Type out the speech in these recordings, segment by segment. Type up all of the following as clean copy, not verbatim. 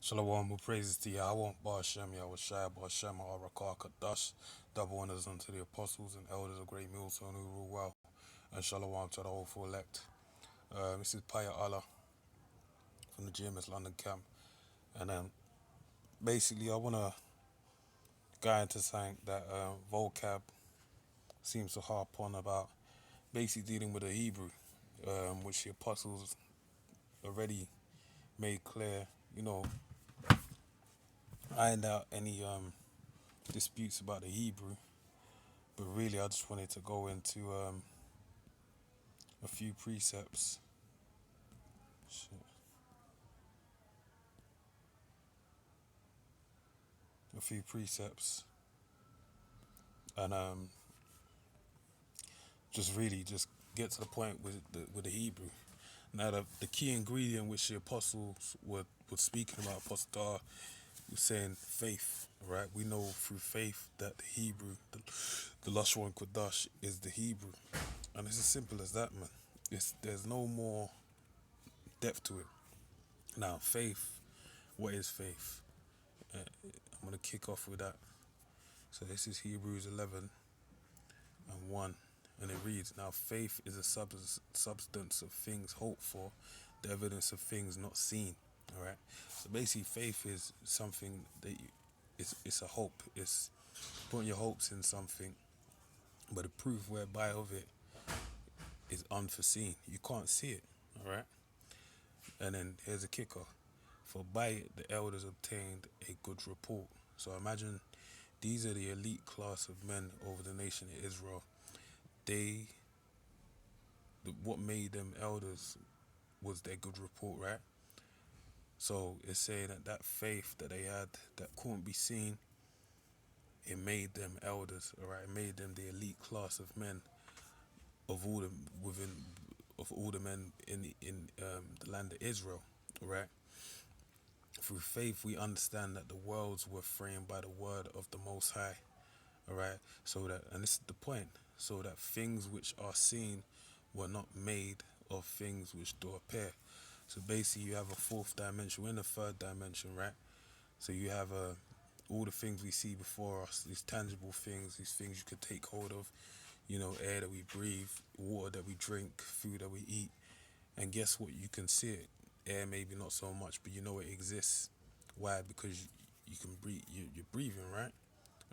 Shalom, all praises to Yahweh, Ba'ashem, Yahweh Shai, Ba'ashem, Arakah, Kadash, double honors unto the apostles and elders of great millstone who rule well, and shalom to the whole full elect. This is Paya Allah from the GMS London camp, and basically I want to go into something that Vocab seems to harp on about, basically dealing with the Hebrew, which the apostles already made clear, you know, ironed out any disputes about the Hebrew. But really, I just wanted to go into a few precepts. Shit. A few precepts, and just really just get to the point with the Hebrew. Now, the key ingredient which the apostles were speaking about, Apostle Dar was saying faith. Right, we know through faith that the Hebrew, the Lashon Kodash, is the Hebrew, and it's as simple as that, man. There's no more depth to it. Now, faith. What is faith? I'm gonna kick off with that. So this is Hebrews 11 and 1, and it reads, "Now faith is a substance of things hoped for, the evidence of things not seen." All right. So basically, faith is something that it's a hope. It's putting your hopes in something, but the proof whereby of it is unforeseen. You can't see it. All right. And then here's a kicker: for by it the elders obtained a good report. So imagine these are the elite class of men over the nation of Israel. They, what made them elders was their good report, right? So it's saying that faith that they had that couldn't be seen, it made them elders, all right? It made them the elite class of men of all the within of all the men in the land of Israel, all right? Through faith, we understand that the worlds were framed by the word of the Most High, all right? So that, and this is the point, so that things which are seen were not made of things which do appear. So basically, you have a fourth dimension. We're in the third dimension, right? So you have all the things we see before us, these tangible things, these things you could take hold of, air that we breathe, water that we drink, food that we eat. And guess what? You can see it. Air maybe not so much, but you know it exists. Why? Because you can breathe. You're breathing, right?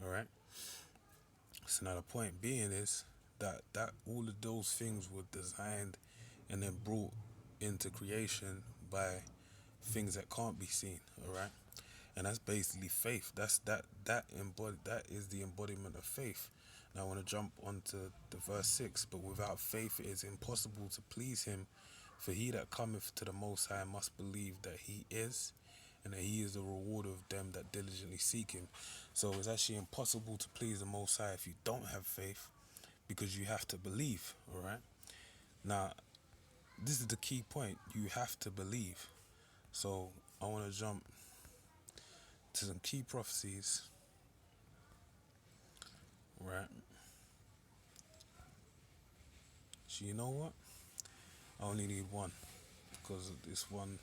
All right. So now the point being is that all of those things were designed and then brought into creation by things that can't be seen. All right. And that's basically faith. That is the embodiment of faith. Now I want to jump onto the verse 6. But without faith it is impossible to please him, for he that cometh to the Most High must believe that he is, and that he is the rewarder of them that diligently seek him. So it's actually impossible to please the Most High if you don't have faith, because you have to believe. All right. Now this is the key point. You have to believe. So I want to jump to some key prophecies, right? So you know what? I only need one, because this one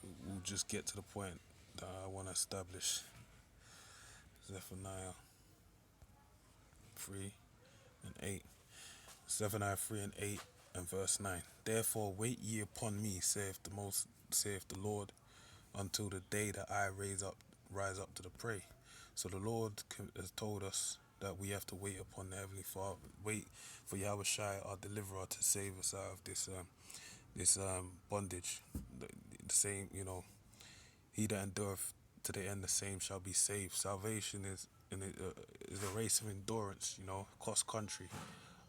will just get to the point that I want to establish. Zephaniah 3 and 8. Zephaniah 3 and 8 and verse 9. Therefore wait ye upon me, saith the Lord, until the day that I rise up to the prey. So the Lord has told us that we have to wait upon the Heavenly Father, wait for Yahweh Shai, our deliverer, to save us out of this bondage. The same, he that endureth to the end, the same shall be saved. Salvation is a race of endurance, cross country,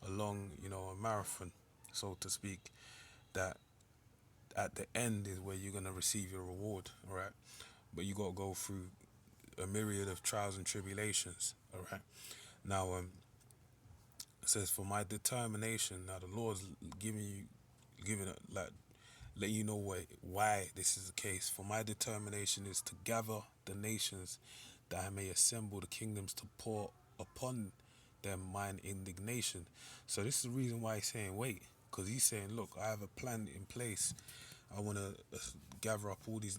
along, a marathon, so to speak. That at the end is where you're gonna receive your reward, all right? But you gotta go through a myriad of trials and tribulations, all right? Now, it says, "For my determination." Now, the Lord's giving it like let you know why this is the case. "For my determination is to gather the nations, that I may assemble the kingdoms, to pour upon them mine indignation." So this is the reason why he's saying wait, because he's saying, look, I have a plan in place I want to gather up all these,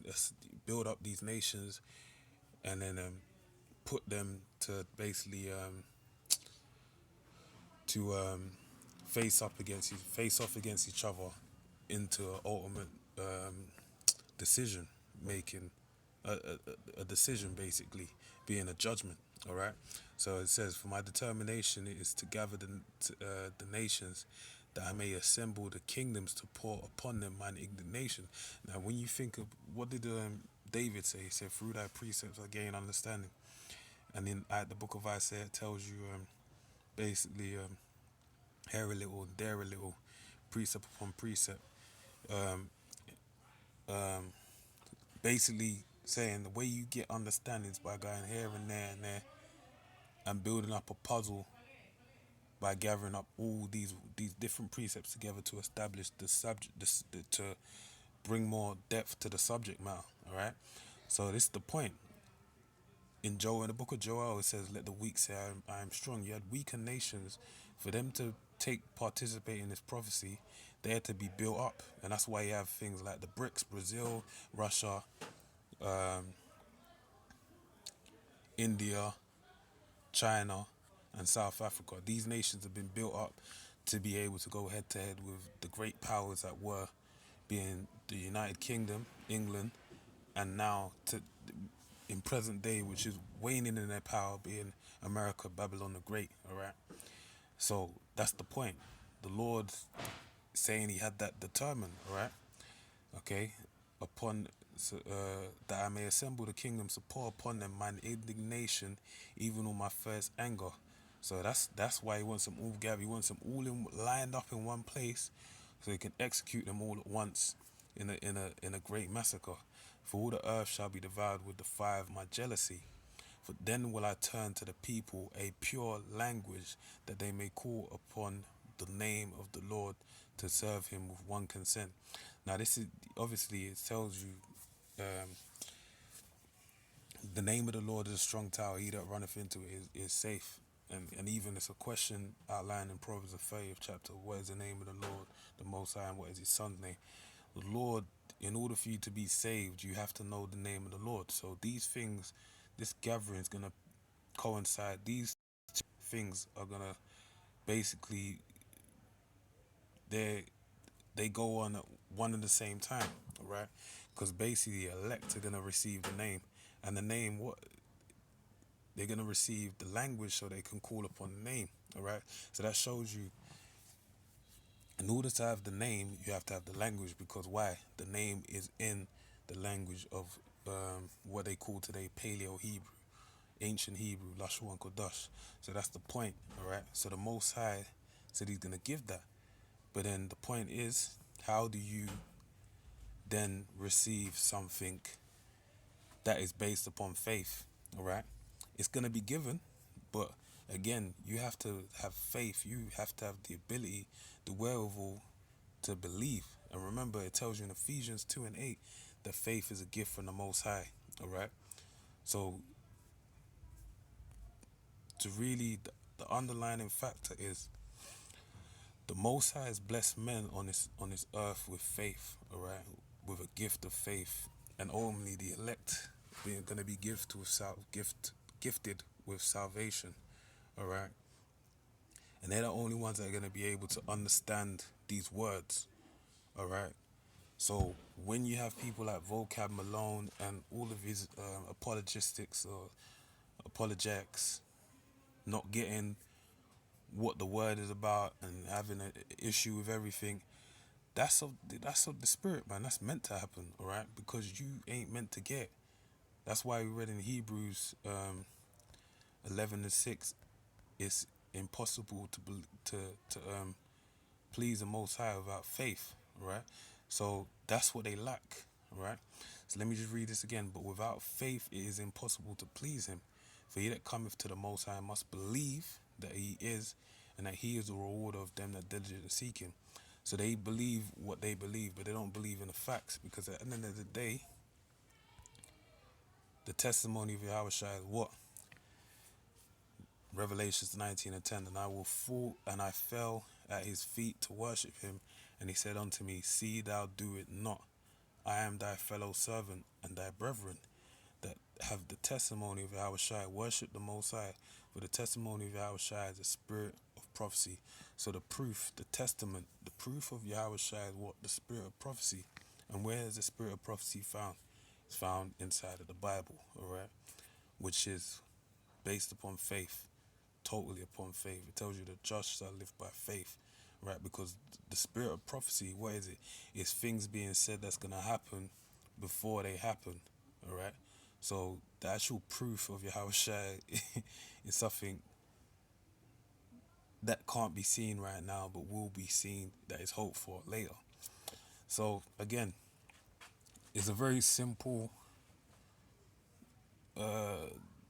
build up these nations, and then put them to basically to face off against each other into an ultimate decision making, a decision basically being a judgment. All right. So it says, "For my determination is to gather the nations, that I may assemble the kingdoms to pour upon them mine indignation." Now, when you think of what did David say? He said, "Through thy precepts I gain understanding." And in the book of Isaiah, it tells you basically here a little, there a little, precept upon precept. Um, um, Basically saying the way you get understanding is by going here and there and there and building up a puzzle by gathering up all these different precepts together to establish the subject, to bring more depth to the subject matter. All right. So this is the point. In the book of Joel, it says, "Let the weak say, I am strong." You had weaker nations. For them to participate in this prophecy, they had to be built up, and that's why you have things like the BRICS: Brazil, Russia, um, India, China, and South Africa. These nations have been built up to be able to go head to head with the great powers that were, being the United Kingdom, England, and now in present day, which is waning in their power, being America, Babylon the Great. All right. So that's the point. The Lord saying He had that determined. All right. Okay. Upon that I may assemble the kingdoms to pour upon them mine indignation, even on my first anger. So that's why He wants them all gathered. He wants them all lined up in one place, so He can execute them all at once in a great massacre. For all the earth shall be devoured with the fire of my jealousy. For then will I turn to the people a pure language, that they may call upon the name of the Lord, to serve Him with one consent. Now this is obviously, it tells you um, the name of the Lord is a strong tower. He that runneth into it is safe. And even it's a question outlined in Proverbs the 30th chapter. What is the name of the Lord, the Most High, and what is His Son's name? The Lord, in order for you to be saved, you have to know the name of the Lord. So these things, this gathering is going to coincide. These things are going to basically, they they go on at one and the same time, right? Because basically the elect are going to receive the name. And the name, what? They're going to receive the language so they can call upon the name, all right? So that shows you, in order to have the name, you have to have the language, because why? The name is in the language of what they call today Paleo Hebrew, ancient Hebrew, Lashon and Kodash. So that's the point, all right? So the Most High said He's going to give that. But then the point is, how do you then receive something that is based upon faith, all right? It's going to be given, but again, you have to have faith. You have to have the ability, the wherewithal to believe. And remember, it tells you in Ephesians 2 and 8 that faith is a gift from the Most High, all right? So to really, the underlining factor is the Most High has blessed men on this earth with faith, all right, with a gift of faith, and only the elect being going to be gifted with salvation, all right, and they're the only ones that are going to be able to understand these words, all right. So when you have people like Vocab Malone and all of his apologetics or apologetics not getting what the word is about and having an issue with everything, that's of the spirit, man. That's meant to happen, all right? Because you ain't meant to get. That's why we read in Hebrews 11:6, it's impossible to please the Most High without faith, right? So that's what they lack, right? So let me just read this again. But without faith, it is impossible to please Him. For he that cometh to the Most High must believe that He is, and that He is the rewarder of them that diligently seek Him. So they believe what they believe, but they don't believe in the facts, because at the end of the day, the testimony of Yahweh Shai is what? Revelations 19:10, and I will fall, and I fell at His feet to worship Him, and He said unto me, see thou do it not. I am thy fellow servant and thy brethren that have the testimony of Yahweh Shai. Worship the Most High. For the testimony of Yahweh Shai is the spirit of prophecy. So the proof, the testament, the proof of Yahweh Shai is what? The spirit of prophecy. And where is the spirit of prophecy found? It's found inside of the Bible, alright? Which is based upon faith, totally upon faith. It tells you the just shall live by faith, right? Because the spirit of prophecy, what is it? It's things being said that's going to happen before they happen, alright? So the actual proof of Yahweh Shai is something that can't be seen right now, but will be seen, that is hoped for later. So again, it's a very simple,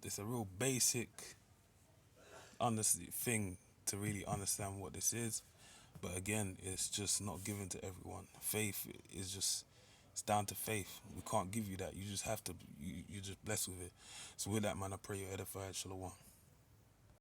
it's a real basic thing to really understand what this is. But again, it's just not given to everyone. Faith is just, it's down to faith. We can't give you that. You just have to, you're just blessed with it. So with that, man, I pray you're edified. Shalom.